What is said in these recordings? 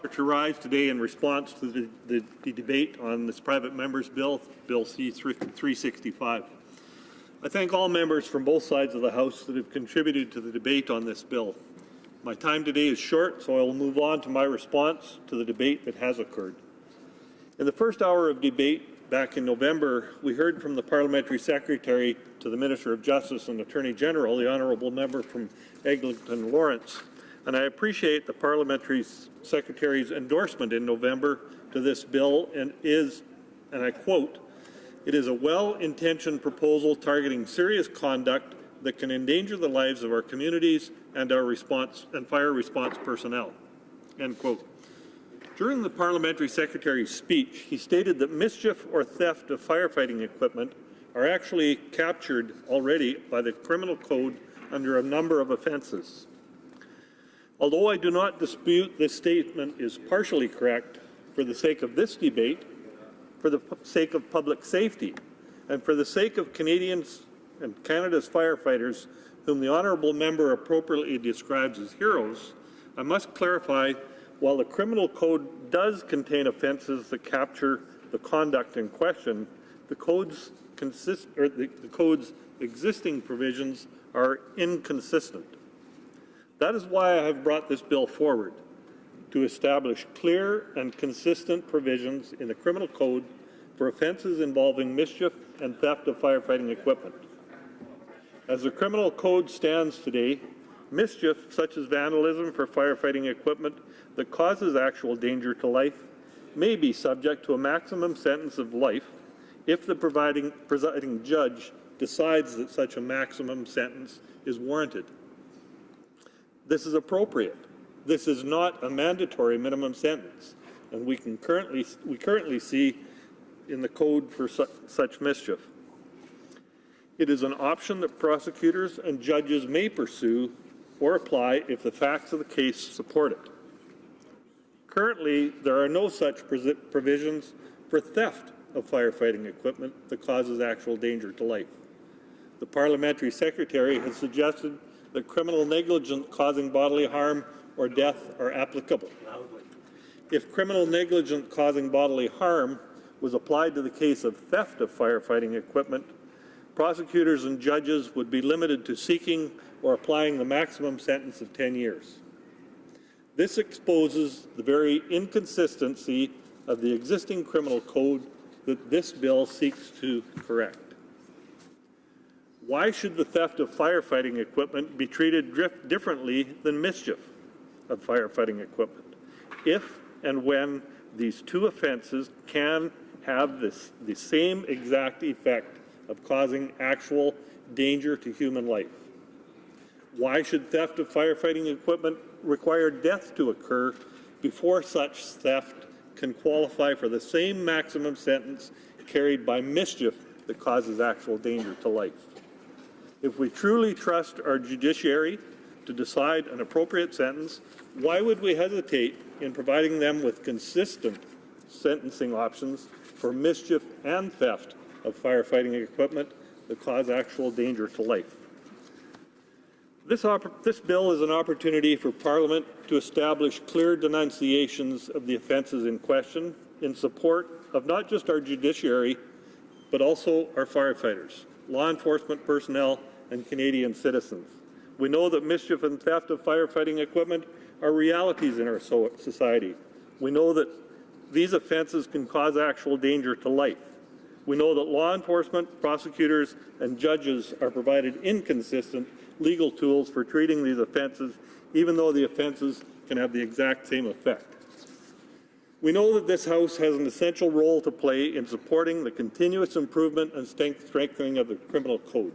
To rise today in response to the debate on this private member's bill, Bill C365. I thank all members from both sides of the House that have contributed to the debate on this bill. My time today is short, so I will move on to my response to the debate that has occurred. In the first hour of debate back in November, we heard from the Parliamentary Secretary to the Minister of Justice and Attorney General, the Honourable Member from Eglinton Lawrence, and I appreciate the Parliamentary Secretary's endorsement in November to this bill and I quote, "It is a well-intentioned proposal targeting serious conduct that can endanger the lives of our communities and our fire response personnel." End quote. During the Parliamentary Secretary's speech, he stated that mischief or theft of firefighting equipment are actually captured already by the Criminal Code under a number of offences. Although I do not dispute this statement is partially correct, for the sake of this debate, for the sake of public safety, and for the sake of Canadians and Canada's firefighters, whom the honourable member appropriately describes as heroes, I must clarify, while the Criminal Code does contain offences that capture the conduct in question, the Code's existing provisions are inconsistent. That is why I have brought this bill forward, to establish clear and consistent provisions in the Criminal Code for offences involving mischief and theft of firefighting equipment. As the Criminal Code stands today, mischief such as vandalism for firefighting equipment that causes actual danger to life may be subject to a maximum sentence of life if the presiding judge decides that such a maximum sentence is warranted. This is appropriate. This is not a mandatory minimum sentence, and we currently see in the code for such mischief. It is an option that prosecutors and judges may pursue or apply if the facts of the case support it. Currently, there are no such provisions for theft of firefighting equipment that causes actual danger to life. The Parliamentary Secretary has suggested that criminal negligence causing bodily harm or death are applicable. If criminal negligence causing bodily harm was applied to the case of theft of firefighting equipment, prosecutors and judges would be limited to seeking or applying the maximum sentence of 10 years. This exposes the very inconsistency of the existing criminal code that this bill seeks to correct. Why should the theft of firefighting equipment be treated differently than mischief of firefighting equipment, if and when these two offences can have the same exact effect of causing actual danger to human life? Why should theft of firefighting equipment require death to occur before such theft can qualify for the same maximum sentence carried by mischief that causes actual danger to life? If we truly trust our judiciary to decide an appropriate sentence, why would we hesitate in providing them with consistent sentencing options for mischief and theft of firefighting equipment that cause actual danger to life? This bill is an opportunity for Parliament to establish clear denunciations of the offences in question in support of not just our judiciary, but also our firefighters, law enforcement personnel, and Canadian citizens. We know that mischief and theft of firefighting equipment are realities in our society. We know that these offences can cause actual danger to life. We know that law enforcement, prosecutors, and judges are provided inconsistent legal tools for treating these offences, even though the offences can have the exact same effect. We know that this House has an essential role to play in supporting the continuous improvement and strengthening of the criminal code.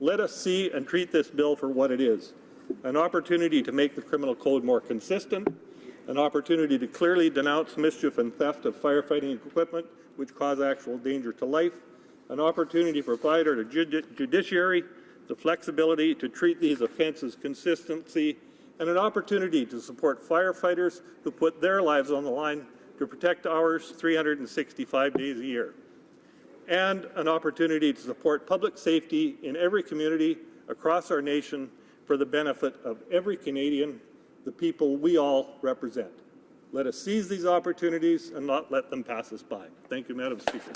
Let us see and treat this bill for what it is: an opportunity to make the criminal code more consistent, an opportunity to clearly denounce mischief and theft of firefighting equipment which cause actual danger to life, an opportunity to provide our judiciary the flexibility to treat these offences consistently, and an opportunity to support firefighters who put their lives on the line to protect ours 365 days a year, and an opportunity to support public safety in every community across our nation for the benefit of every Canadian, the people we all represent. Let us seize these opportunities and not let them pass us by. Thank you, Madam Speaker.